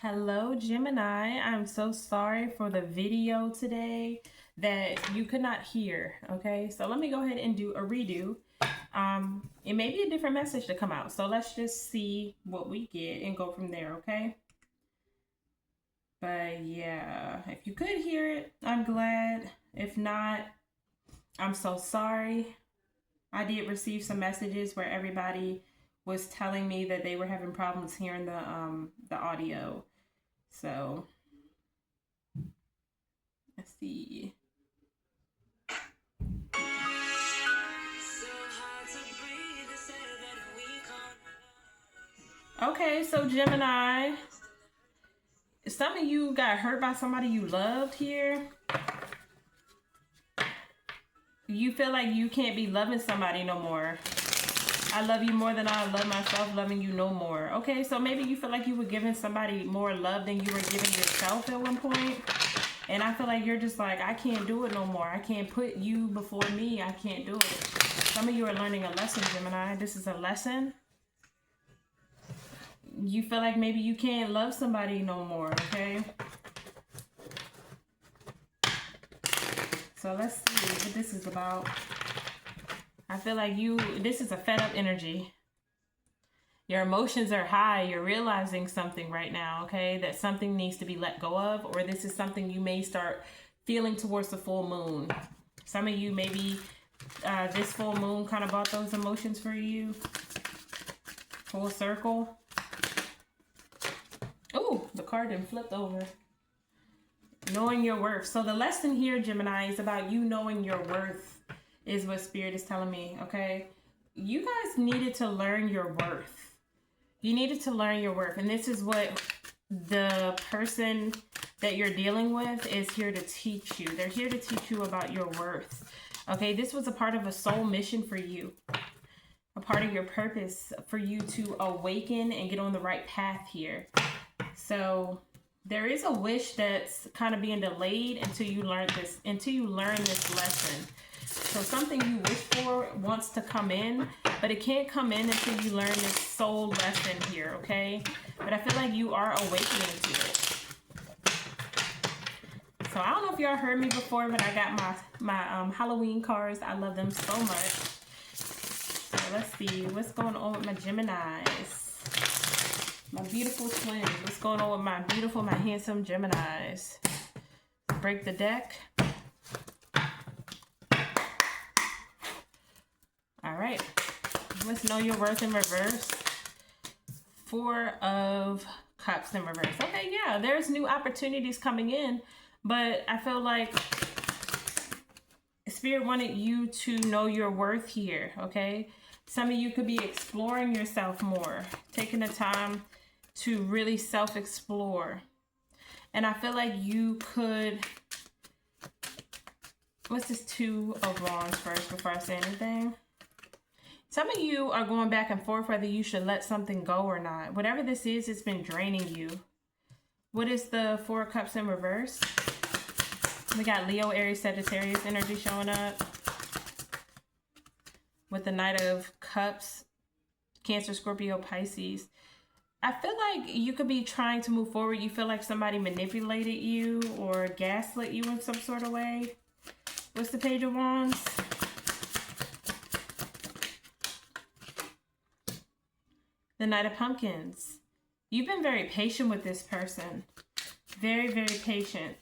Hello, Gemini. I'm so sorry for the video today that you could not hear. Okay, so let me go ahead and do a redo. It may be a different message to come out. So let's just see what we get and go from there. Okay. But yeah, if you could hear it, I'm glad. If not, I'm so sorry. I did receive some messages where everybody was telling me that they were having problems hearing the audio. So let's see. Okay, so Gemini, some of you got hurt by somebody you loved here. You feel like you can't be loving somebody no more. I love you more than I love myself, loving you no more. Okay, so maybe you feel like you were giving somebody more love than you were giving yourself at one point. And I feel like you're just like, I can't do it no more. I can't put you before me. I can't do it. Some of you are learning a lesson, Gemini. This is a lesson. You feel like maybe you can't love somebody no more, okay? So let's see what this is about. I feel like this is a fed up energy. Your emotions are high. You're realizing something right now, okay? That something needs to be let go of, or this is something you may start feeling towards the full moon. Some of you, maybe this full moon kind of brought those emotions for you. Full circle. Oh, the card then flipped over. Knowing your worth. So the lesson here, Gemini, is about you knowing your worth, is what Spirit is telling me, okay? You guys needed to learn your worth. You needed to learn your worth. And this is what the person that you're dealing with is here to teach you. They're here to teach you about your worth. Okay, this was a part of a soul mission for you. A part of your purpose for you to awaken and get on the right path here. So there is a wish that's kind of being delayed until you learn this lesson. So something you wish for wants to come in, but it can't come in until you learn this soul lesson here, okay? But I feel like you are awakening to it. So I don't know if y'all heard me before, but I got my Halloween cards. I love them so much. So let's see what's going on with my Geminis. My beautiful twins. What's going on with my handsome Geminis? Break the deck. All right. Let's know your worth in reverse. 4 of Cups in reverse. Okay, yeah, there's new opportunities coming in, but I feel like Spirit wanted you to know your worth here, okay? Some of you could be exploring yourself more, taking the time to really self-explore. And I feel like you could... What's this 2 of Wands first before I say anything? Some of you are going back and forth whether you should let something go or not. Whatever this is, it's been draining you. What is the 4 of Cups in reverse? We got Leo, Aries, Sagittarius energy showing up. With the Knight of Cups, Cancer, Scorpio, Pisces. I feel like you could be trying to move forward. You feel like somebody manipulated you or gaslit you in some sort of way. What's the Page of Wands? The Knight of Pumpkins. You've been very patient with this person. Very, very patient.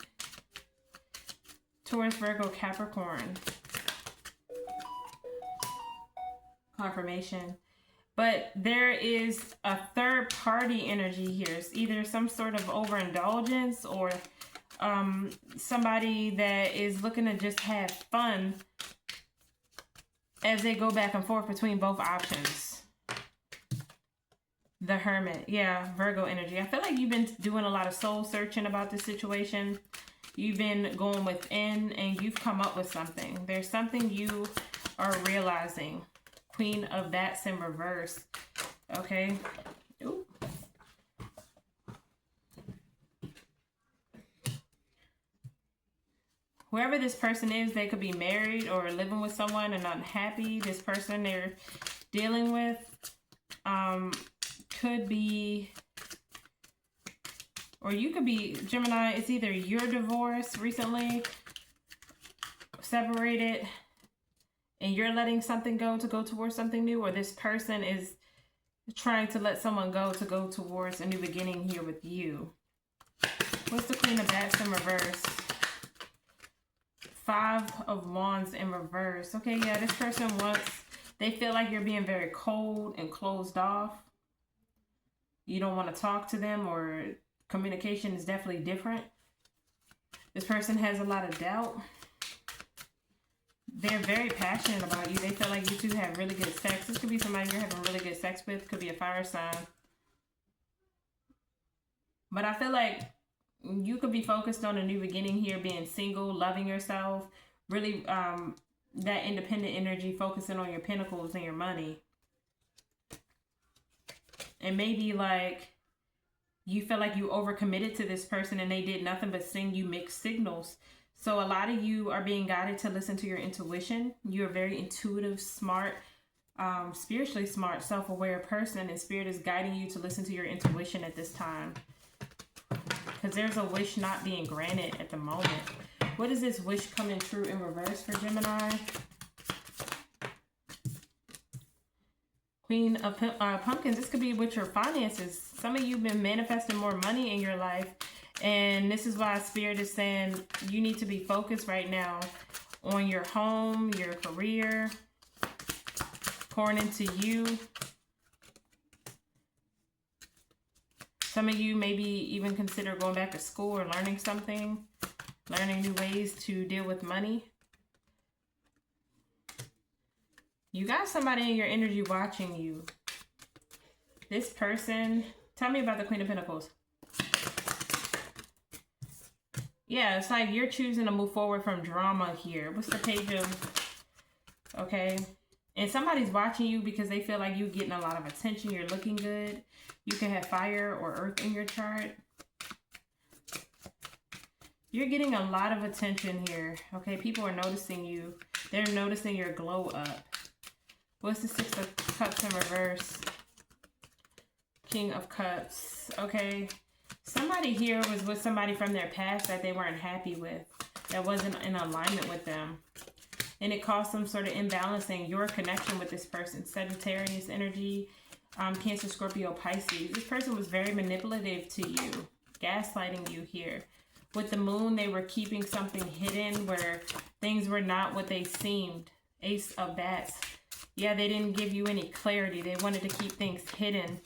Taurus, Virgo, Capricorn. Confirmation. But there is a third party energy here. It's either some sort of overindulgence or somebody that is looking to just have fun as they go back and forth between both options. The Hermit. Yeah, Virgo energy. I feel like you've been doing a lot of soul searching about this situation. You've been going within and you've come up with something. There's something you are realizing. Queen of Bats in reverse. Okay. Ooh. Whoever this person is, they could be married or living with someone and unhappy. This person they're dealing with could be Or you could be, Gemini, it's either you're divorced recently, separated, and you're letting something go to go towards something new, or this person is trying to let someone go to go towards a new beginning here with you. What's the Queen of Bats in reverse? 5 of Wands in reverse. Okay, yeah, this person they feel like you're being very cold and closed off. You don't want to talk to them, or communication is definitely different. This person has a lot of doubt. They're very passionate about you. They feel like you two have really good sex. This could be somebody you're having really good sex with. Could be a fire sign. But I feel like you could be focused on a new beginning here, being single, loving yourself, really that independent energy, focusing on your pentacles and your money. And maybe like you feel like you overcommitted to this person and they did nothing but send you mixed signals. So a lot of you are being guided to listen to your intuition. You're a very intuitive, smart, spiritually smart, self-aware person, and Spirit is guiding you to listen to your intuition at this time. Because there's a wish not being granted at the moment. What is this wish coming true in reverse for Gemini? Queen of Pumpkins. This could be with your finances. Some of you have been manifesting more money in your life. And this is why Spirit is saying you need to be focused right now on your home, your career, pouring into you. Some of you maybe even consider going back to school or learning something, learning new ways to deal with money. You got somebody in your energy watching you. This person, tell me about the Queen of Pentacles. Yeah, it's like you're choosing to move forward from drama here. What's the Page of... Okay. And somebody's watching you because they feel like you're getting a lot of attention. You're looking good. You can have fire or earth in your chart. You're getting a lot of attention here. Okay, people are noticing you. They're noticing your glow up. What's the Six of Cups in reverse? King of Cups. Okay. Somebody here was with somebody from their past that they weren't happy with. That wasn't in alignment with them. And it caused some sort of imbalancing your connection with this person. Sagittarius energy, Cancer, Scorpio, Pisces. This person was very manipulative to you. Gaslighting you here. With the moon, they were keeping something hidden where things were not what they seemed. Ace of Bats. Yeah, they didn't give you any clarity. They wanted to keep things hidden.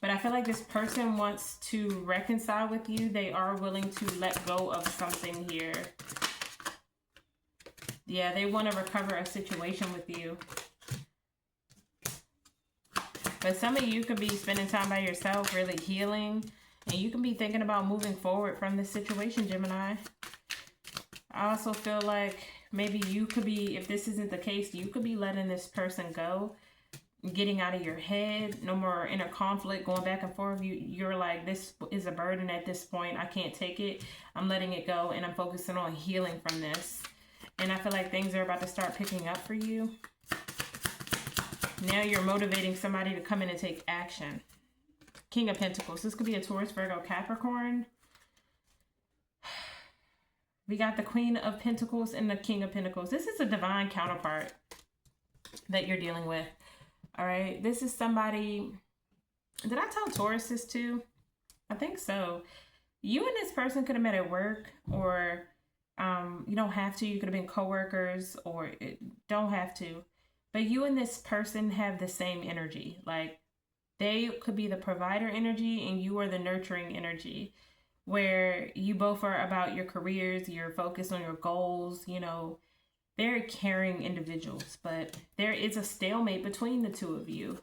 But I feel like this person wants to reconcile with you. They are willing to let go of something here. Yeah, they want to recover a situation with you. But some of you could be spending time by yourself, really healing. And you can be thinking about moving forward from this situation, Gemini. I also feel like maybe you could be, if this isn't the case, you could be letting this person go. Getting out of your head, no more inner conflict, going back and forth. You're like, this is a burden at this point. I can't take it. I'm letting it go, and I'm focusing on healing from this. And I feel like things are about to start picking up for you. Now you're motivating somebody to come in and take action. King of Pentacles. This could be a Taurus, Virgo, Capricorn. We got the Queen of Pentacles and the King of Pentacles. This is a divine counterpart that you're dealing with. All right, this is somebody, did I tell Taurus this too? I think so. You and this person could have met at work, or you don't have to. You could have been co-workers, or don't have to. But you and this person have the same energy. Like, they could be the provider energy and you are the nurturing energy, where you both are about your careers, you're focused on your goals, you know, very caring individuals, but there is a stalemate between the two of you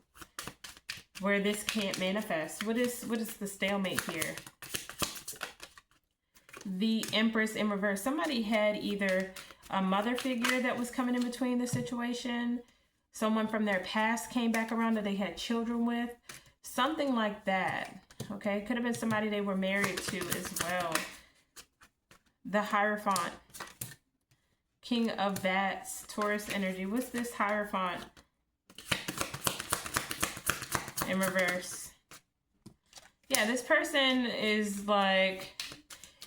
where this can't manifest. What is the stalemate here? The Empress in reverse. Somebody had either a mother figure that was coming in between the situation, someone from their past came back around that they had children with, something like that. Okay, could have been somebody they were married to as well. The Hierophant. King of Bats, Taurus energy. What's this Hierophant in reverse? Yeah, this person is like,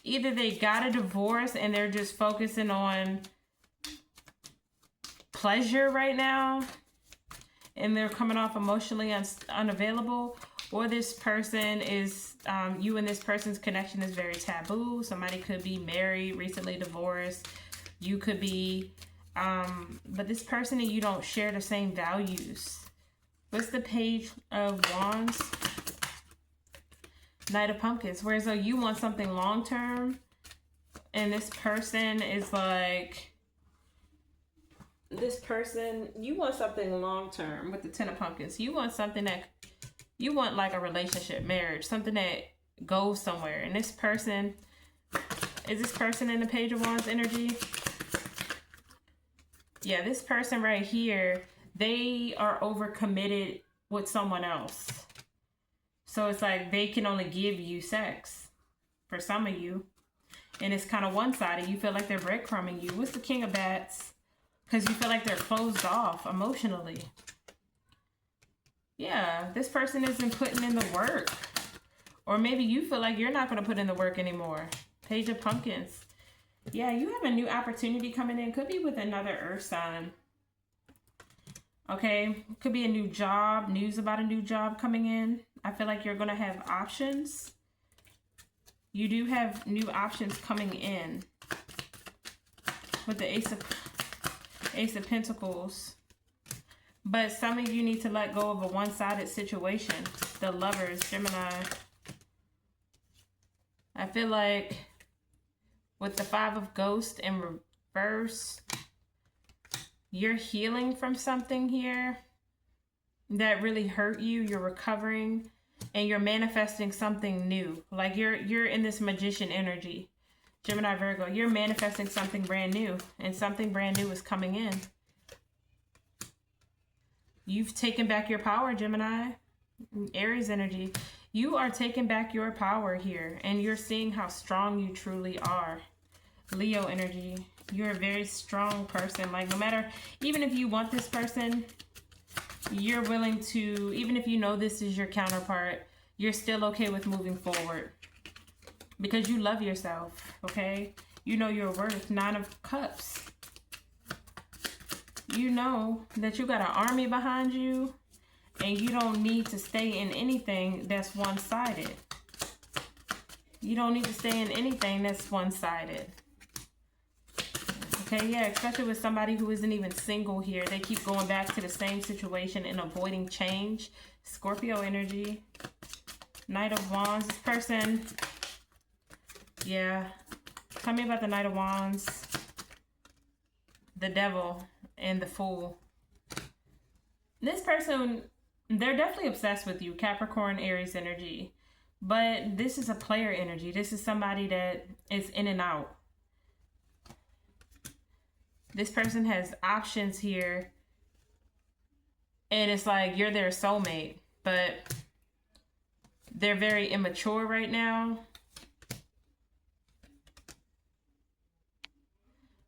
either they got a divorce and they're just focusing on pleasure right now, and they're coming off emotionally unavailable, or this person is, you and this person's connection is very taboo. Somebody could be married, recently divorced. You could be, but this person and you don't share the same values. What's the Page of Wands? Knight of Pumpkins. Whereas though you want something long term, and this person is like, this person, you want something long term with the Ten of Pumpkins. You want something that, you want like a relationship, marriage, something that goes somewhere. And this person, is this person in the Page of Wands energy? Yeah, this person right here, they are overcommitted with someone else. So it's like they can only give you sex for some of you. And it's kind of one-sided. You feel like they're breadcrumbing you. What's the King of Bats? Because you feel like they're closed off emotionally. Yeah, this person isn't putting in the work. Or maybe you feel like you're not going to put in the work anymore. Page of Pumpkins. Yeah, you have a new opportunity coming in. Could be with another earth sign. Okay, could be a new job, news about a new job coming in. I feel like you're going to have options. You do have new options coming in. With the Ace of Pentacles. But some of you need to let go of a one-sided situation. The Lovers, Gemini. I feel like with the Five of Ghosts in reverse, you're healing from something here that really hurt you. You're recovering and you're manifesting something new. Like you're in this magician energy. Gemini, Virgo, you're manifesting something brand new, and something brand new is coming in. You've taken back your power, Gemini. Aries energy. You are taking back your power here, and you're seeing how strong you truly are. Leo energy. You're a very strong person. Like no matter, even if you want this person, you're willing to, even if you know this is your counterpart, you're still okay with moving forward. Because you love yourself, okay? You know your worth. Nine of Cups. You know that you got an army behind you, and you don't need to stay in anything that's one-sided. You don't need to stay in anything that's one-sided. Okay, yeah, especially with somebody who isn't even single here. They keep going back to the same situation and avoiding change. Scorpio energy. Knight of Wands. This person, yeah. Tell me about the Knight of Wands. The Devil and the Fool. This person, they're definitely obsessed with you. Capricorn, Aries energy. But this is a player energy. This is somebody that is in and out. This person has options here. And it's like you're their soulmate. But they're very immature right now.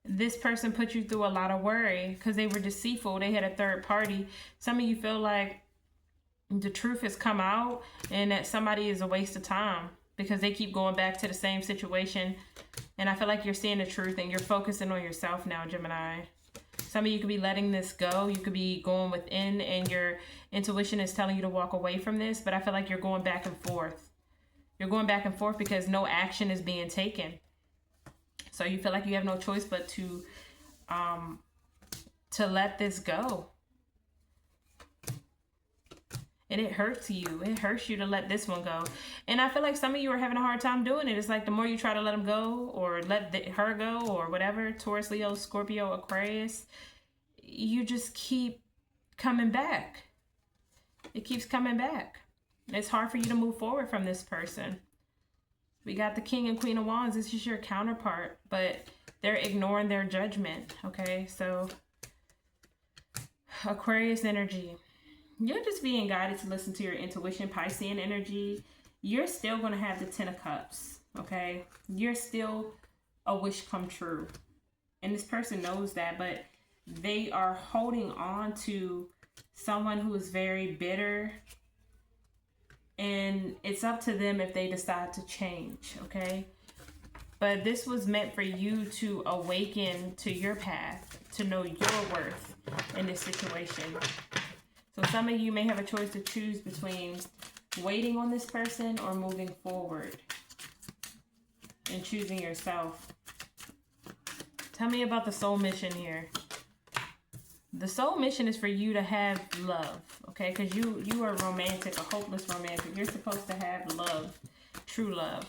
This person put you through a lot of worry because they were deceitful. They had a third party. Some of you feel like the truth has come out and that somebody is a waste of time because they keep going back to the same situation. And I feel like you're seeing the truth and you're focusing on yourself now, Gemini. Some of you could be letting this go. You could be going within and your intuition is telling you to walk away from this. But I feel like you're going back and forth. You're going back and forth because no action is being taken. So you feel like you have no choice but to let this go. And it hurts you. It hurts you to let this one go. And I feel like some of you are having a hard time doing it. It's like the more you try to let them go or let her go or whatever, Taurus, Leo, Scorpio, Aquarius, you just keep coming back. It keeps coming back. It's hard for you to move forward from this person. We got the King and Queen of Wands. This is your counterpart, but they're ignoring their judgment, okay? So, Aquarius energy. You're just being guided to listen to your intuition. Piscean energy. You're still going to have the Ten of Cups, okay? You're still a wish come true. And this person knows that, but they are holding on to someone who is very bitter And it's up to them if they decide to change, okay? But this was meant for you to awaken to your path, to know your worth in this situation. So some of you may have a choice to choose between waiting on this person or moving forward and choosing yourself. Tell me about the soul mission here. The soul mission is for you to have love, okay? Because you are romantic, a hopeless romantic. You're supposed to have love, true love.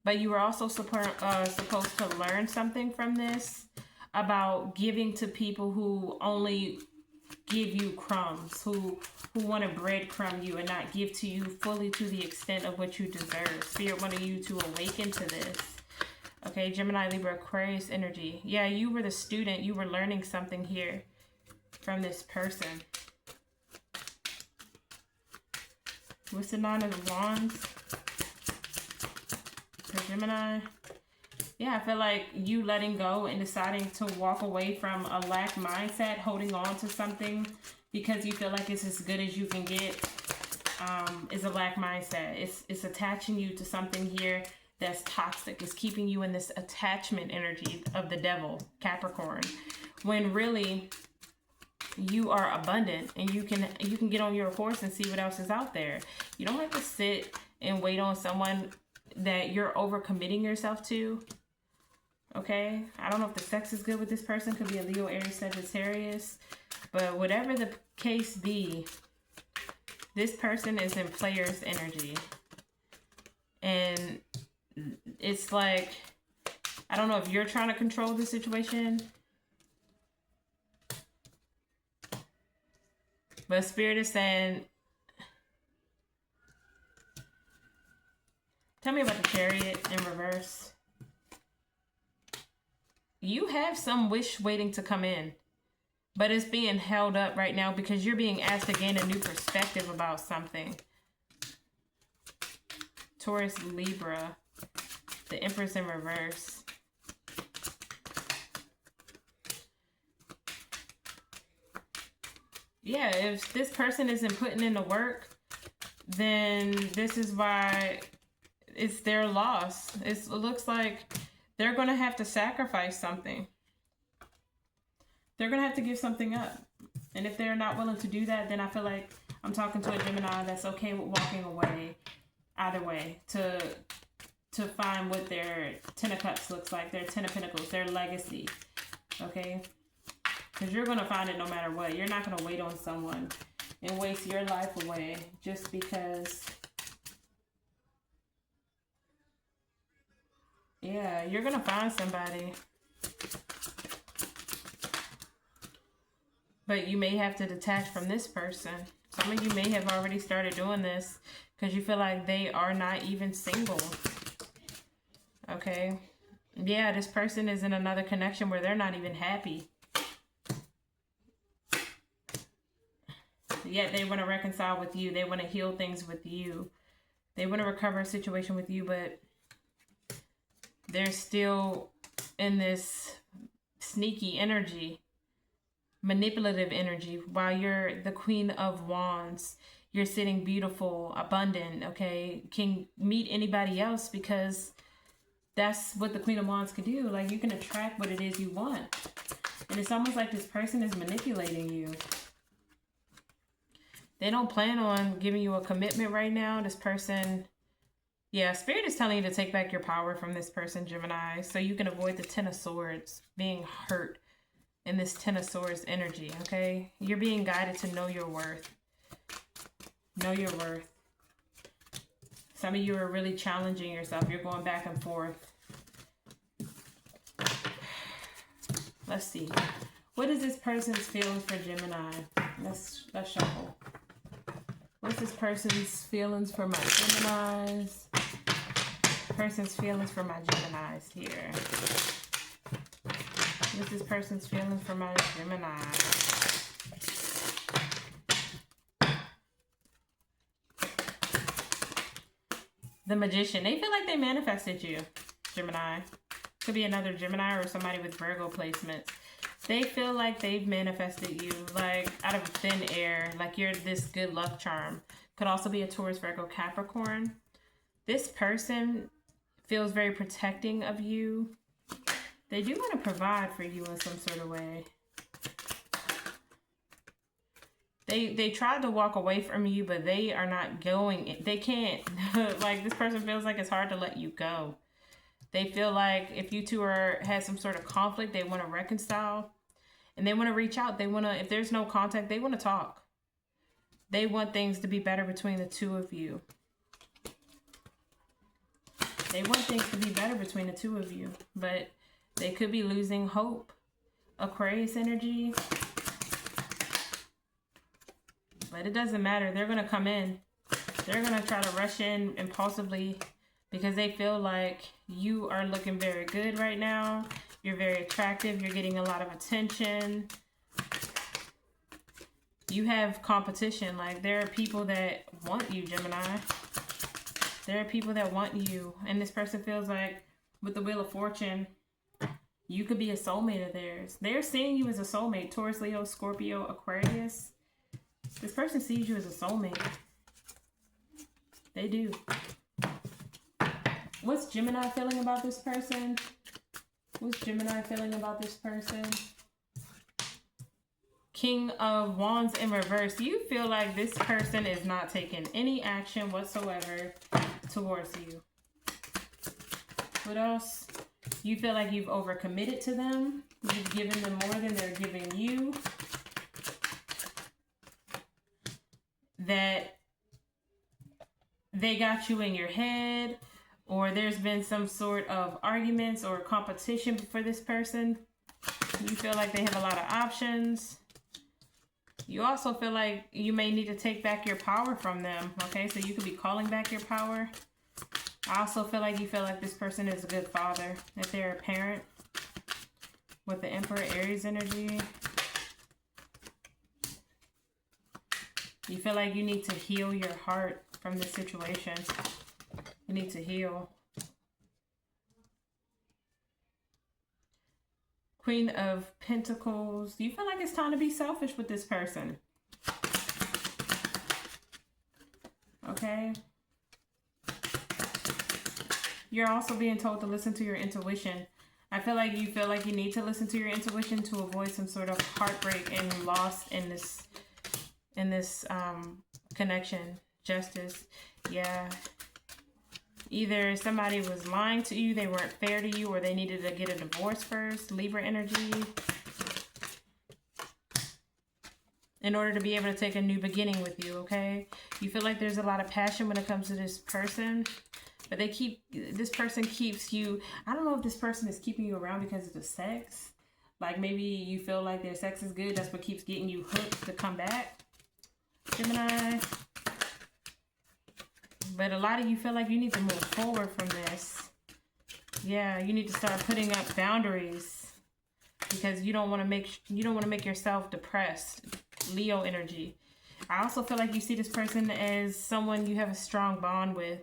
But you are also supposed to learn something from this about giving to people who only give you crumbs, who want to breadcrumb you and not give to you fully to the extent of what you deserve. Spirit wanted you to awaken to this. Okay, Gemini, Libra, Aquarius energy. Yeah, you were the student. You were learning something here from this person. What's the Nine of Wands for Gemini? Yeah, I feel like you letting go and deciding to walk away from a lack mindset, holding on to something because you feel like it's as good as you can get, is a lack mindset. It's attaching you to something here that's toxic. It's keeping you in this attachment energy of the devil, Capricorn, when really you are abundant and you can get on your horse and see what else is out there. You don't have to sit and wait on someone that you're overcommitting yourself to. Okay, I don't know if the sex is good with this person. Could be a Leo, Aries, Sagittarius, but whatever the case be, this person is in player's energy. And it's like, I don't know if you're trying to control the situation, but Spirit is saying, tell me about the Chariot in reverse. You have some wish waiting to come in, but it's being held up right now because you're being asked to gain a new perspective about something. Taurus, Libra, the Empress in reverse. Yeah, if this person isn't putting in the work, then this is why it's their loss. It looks like they're going to have to sacrifice something. They're going to have to give something up. And if they're not willing to do that, then I feel like I'm talking to a Gemini that's okay with walking away either way to find what their Ten of Cups looks like, their Ten of Pentacles, their legacy. Okay? Because you're going to find it no matter what. You're not going to wait on someone and waste your life away just because... Yeah, you're going to find somebody. But you may have to detach from this person. Some of you may have already started doing this because you feel like they are not even single. Okay? Yeah, this person is in another connection where they're not even happy. Yet they want to reconcile with you. They want to heal things with you. They want to recover a situation with you, but they're still in this sneaky energy, manipulative energy. While you're the Queen of Wands, you're sitting beautiful, abundant, okay? Can meet anybody else because that's what the Queen of Wands could do. Like, you can attract what it is you want. And it's almost like this person is manipulating you. They don't plan on giving you a commitment right now. This person... Yeah, Spirit is telling you to take back your power from this person, Gemini, so you can avoid the Ten of Swords, being hurt in this Ten of Swords energy, okay? You're being guided to know your worth. Know your worth. Some of you are really challenging yourself. You're going back and forth. Let's see. What is this person's feelings for Gemini? Let's shuffle. What's this person's feelings for my Geminis? Person's feelings for my Geminis here. What's this person's feelings for my Gemini? The Magician. They feel like they manifested you, Gemini. Could be another Gemini or somebody with Virgo placements. They feel like they've manifested you, like out of thin air, like you're this good luck charm. Could also be a Taurus, Virgo, Capricorn. This person feels very protecting of you. They do want to provide for you in some sort of way. They tried to walk away from you, but they are not going. They can't. Like, this person feels like it's hard to let you go. They feel like if you two had some sort of conflict, they want to reconcile. And they want to reach out. They want to, if there's no contact, they want to talk. They want things to be better between the two of you. They want things to be better between the two of you. But they could be losing hope. Aquarius energy. But it doesn't matter. They're going to come in. They're going to try to rush in impulsively because they feel like you are looking very good right now. You're very attractive. You're getting a lot of attention. You have competition. Like, there are people that want you, Gemini. There are people that want you. And this person feels like with the Wheel of Fortune, you could be a soulmate of theirs. They're seeing you as a soulmate. Taurus, Leo, Scorpio, Aquarius. This person sees you as a soulmate. They do. What's Gemini feeling about this person? What's Gemini feeling about this person? King of Wands in reverse. You feel like this person is not taking any action whatsoever towards you. What else? You feel like you've overcommitted to them. You've given them more than they're giving you. That they got you in your head, or there's been some sort of arguments or competition for this person. You feel like they have a lot of options. You also feel like you may need to take back your power from them. Okay, so you could be calling back your power. I also feel like you feel like this person is a good father, that they're a parent. With the Emperor, Aries energy. You feel like you need to heal your heart from this situation. You need to heal. Queen of Pentacles. You feel like it's time to be selfish with this person. Okay. You're also being told to listen to your intuition. I feel like you need to listen to your intuition to avoid some sort of heartbreak and loss in this connection. Justice. Yeah. Either somebody was lying to you, they weren't fair to you, or they needed to get a divorce first. Libra energy. In order to be able to take a new beginning with you, okay? You feel like there's a lot of passion when it comes to this person. But this person keeps you, I don't know if this person is keeping you around because of the sex. Like, maybe you feel like their sex is good. That's what keeps getting you hooked to come back. Gemini. But a lot of you feel like you need to move forward from this. Yeah, you need to start putting up boundaries because you don't want to make yourself depressed. Leo energy. I also feel like you see this person as someone you have a strong bond with,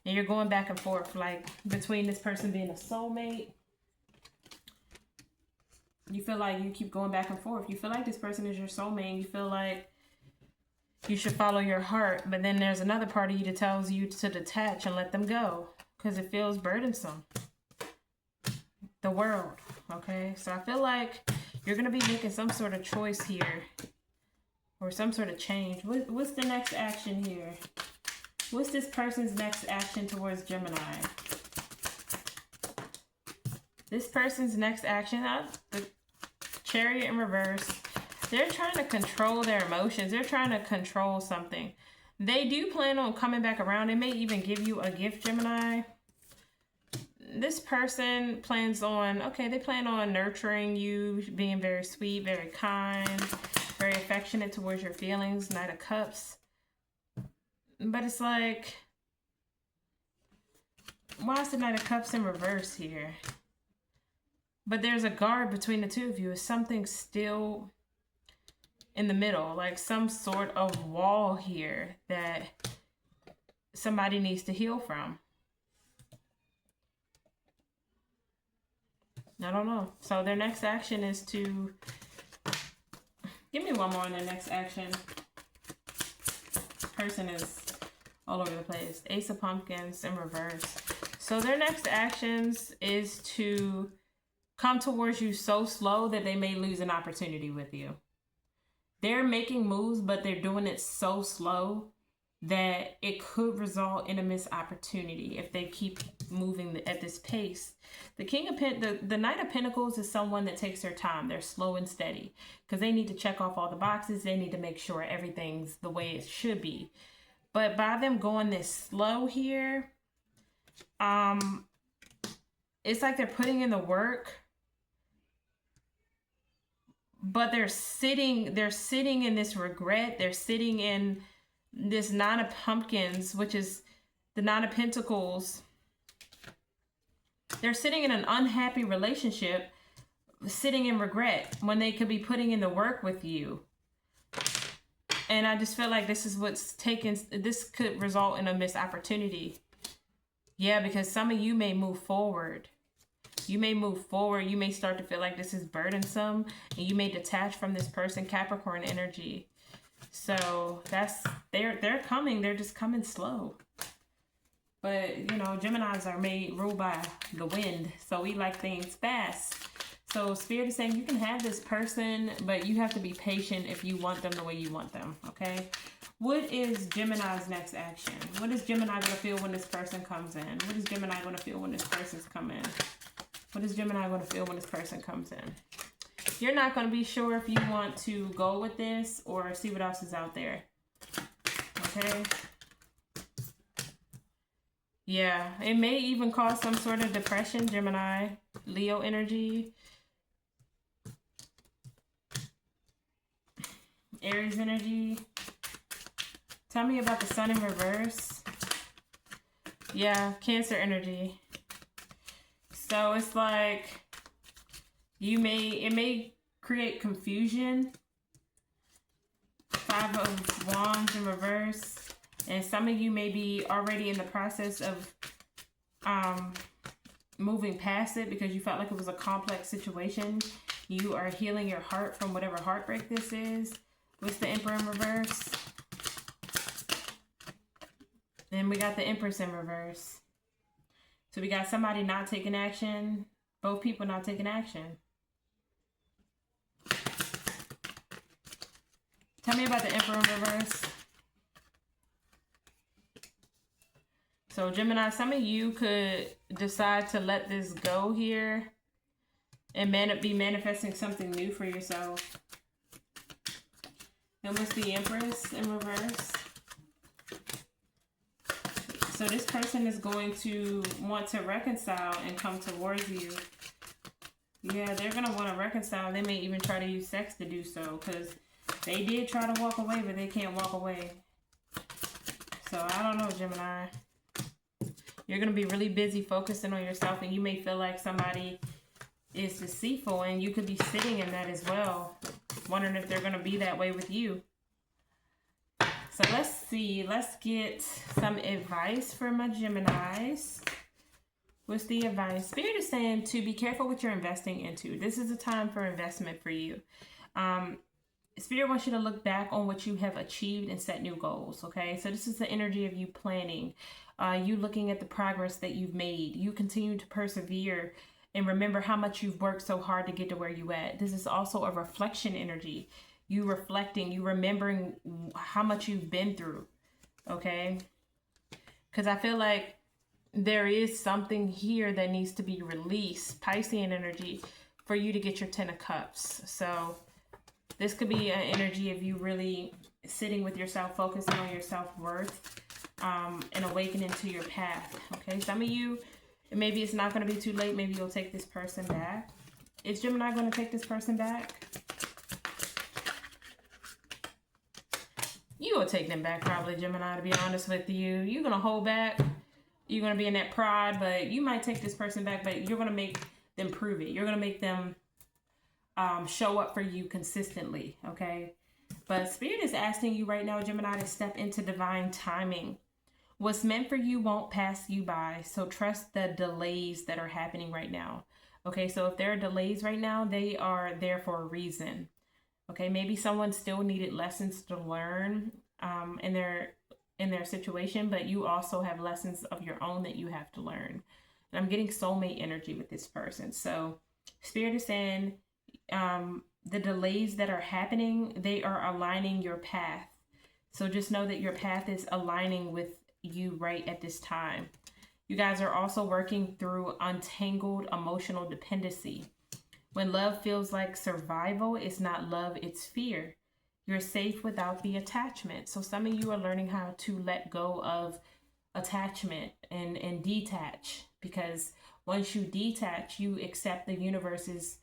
and you're going back and forth, like between this person being a soulmate. You feel like you keep going back and forth. You feel like this person is your soulmate, and you feel like you should follow your heart, but then there's another part of you that tells you to detach and let them go because it feels burdensome. The world, okay? So I feel like you're going to be making some sort of choice here or some sort of change. What's the next action here? What's this person's next action towards Gemini? This person's next action, the Chariot in reverse. They're trying to control their emotions. They're trying to control something. They do plan on coming back around. They may even give you a gift, Gemini. This person plans on, they plan on nurturing you, being very sweet, very kind, very affectionate towards your feelings. Knight of Cups. But it's like, why is the Knight of Cups in reverse here? But there's a guard between the two of you. Is something still in the middle, like some sort of wall here that somebody needs to heal from. I don't know. So their next action is to, give me one more on their next action. person is all over the place. Ace of Pumpkins in reverse. So their next actions is to come towards you so slow that they may lose an opportunity with you. They're making moves, but they're doing it so slow that it could result in a missed opportunity if they keep moving at this pace. The the Knight of Pentacles is someone that takes their time. They're slow and steady because they need to check off all the boxes. They need to make sure everything's the way it should be. But by them going this slow here, it's like they're putting in the work, but they're sitting in this regret. They're sitting in this Nine of Pumpkins, which is the Nine of Pentacles. They're sitting in an unhappy relationship, sitting in regret when they could be putting in the work with you. And I just feel like this is this could result in a missed opportunity. Yeah, because some of you may move forward. You may move forward. You may start to feel like this is burdensome, and you may detach from this person. Capricorn energy. So they're coming. They're just coming slow. But, you know, Geminis are ruled by the wind. So we like things fast. So Spirit is saying you can have this person, but you have to be patient if you want them the way you want them. Okay. What is Gemini's next action? What is Gemini going to feel when this person comes in? What is Gemini going to feel when this person's come in? What is Gemini going to feel when this person comes in? You're not going to be sure if you want to go with this or see what else is out there. Okay. Yeah, it may even cause some sort of depression, Gemini, Leo energy, Aries energy. Tell me about the Sun in reverse. Yeah, Cancer energy. So it's like it may create confusion. Five of Wands in reverse. And some of you may be already in the process of moving past it because you felt like it was a complex situation. You are healing your heart from whatever heartbreak this is. What's the Emperor in reverse? Then we got the Empress in reverse. So we got somebody not taking action. Both people not taking action. Tell me about the Emperor in reverse. So Gemini, some of you could decide to let this go here and be manifesting something new for yourself. And what's the Empress in reverse? So this person is going to want to reconcile and come towards you. Yeah, they're going to want to reconcile. They may even try to use sex to do so because they did try to walk away, but they can't walk away. So I don't know, Gemini. You're going to be really busy focusing on yourself, and you may feel like somebody is deceitful, and you could be sitting in that as well, wondering if they're going to be that way with you. So let's see. Let's get some advice for my Geminis. What's the advice? Spirit is saying to be careful what you're investing into. This is a time for investment for you. Spirit wants you to look back on what you have achieved and set new goals, okay? So this is the energy of you planning. You looking at the progress that you've made. You continue to persevere and remember how much you've worked so hard to get to where you at. This is also a reflection energy. You reflecting, you remembering how much you've been through, okay? Because I feel like there is something here that needs to be released, Piscean energy, for you to get your 10 of Cups. So this could be an energy of you really sitting with yourself, focusing on your self-worth, and awakening to your path, okay? Some of you, maybe it's not going to be too late. Maybe you'll take this person back. Is Gemini going to take this person back? You will take them back probably, Gemini, to be honest with you. You're going to hold back. You're going to be in that pride, but you might take this person back, but you're going to make them prove it. You're going to make them show up for you consistently, okay? But Spirit is asking you right now, Gemini, to step into divine timing. What's meant for you won't pass you by, so trust the delays that are happening right now. Okay, so if there are delays right now, they are there for a reason. Okay, maybe someone still needed lessons to learn, and they're in their situation, but you also have lessons of your own that you have to learn. And I'm getting soulmate energy with this person. So Spirit is saying the delays that are happening, they are aligning your path. So just know that your path is aligning with you right at this time. You guys are also working through untangled emotional dependency. When love feels like survival, it's not love, it's fear. You're safe without the attachment. So some of you are learning how to let go of attachment and detach, because once you detach, you accept the universe's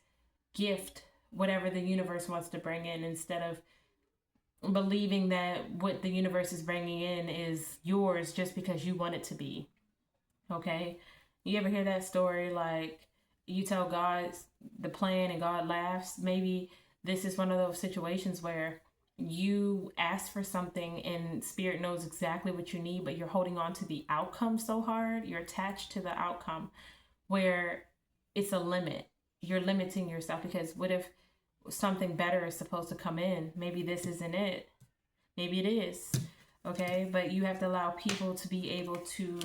gift, whatever the universe wants to bring in, instead of believing that what the universe is bringing in is yours just because you want it to be. Okay? You ever hear that story, like you tell God the plan and God laughs? Maybe this is one of those situations where you ask for something and Spirit knows exactly what you need, but you're holding on to the outcome so hard. You're attached to the outcome where it's a limit. You're limiting yourself, because what if something better is supposed to come in? Maybe this isn't it. Maybe it is. Okay? But you have to allow people to be able to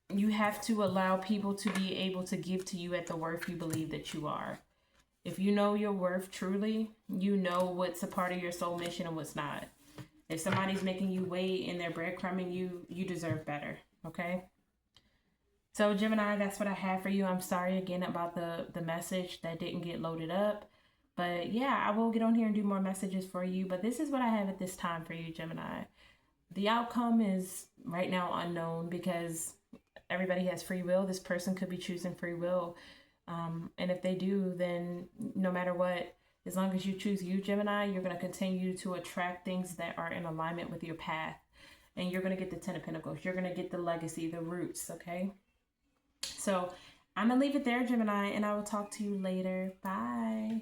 you have to allow people to be able to give to you at the worth you believe that you are. If you know your worth truly, you know what's a part of your soul mission and what's not. If somebody's making you wait and they're breadcrumbing you, you deserve better. Okay? So Gemini, that's what I have for you. I'm sorry again about the message that didn't get loaded up. But yeah, I will get on here and do more messages for you. But this is what I have at this time for you, Gemini. The outcome is right now unknown, because everybody has free will. This person could be choosing free will. And if they do, then no matter what, as long as you choose you, Gemini, you're going to continue to attract things that are in alignment with your path. And you're going to get the 10 of Pentacles. You're going to get the legacy, the roots, okay? So I'm going to leave it there, Gemini, and I will talk to you later. Bye.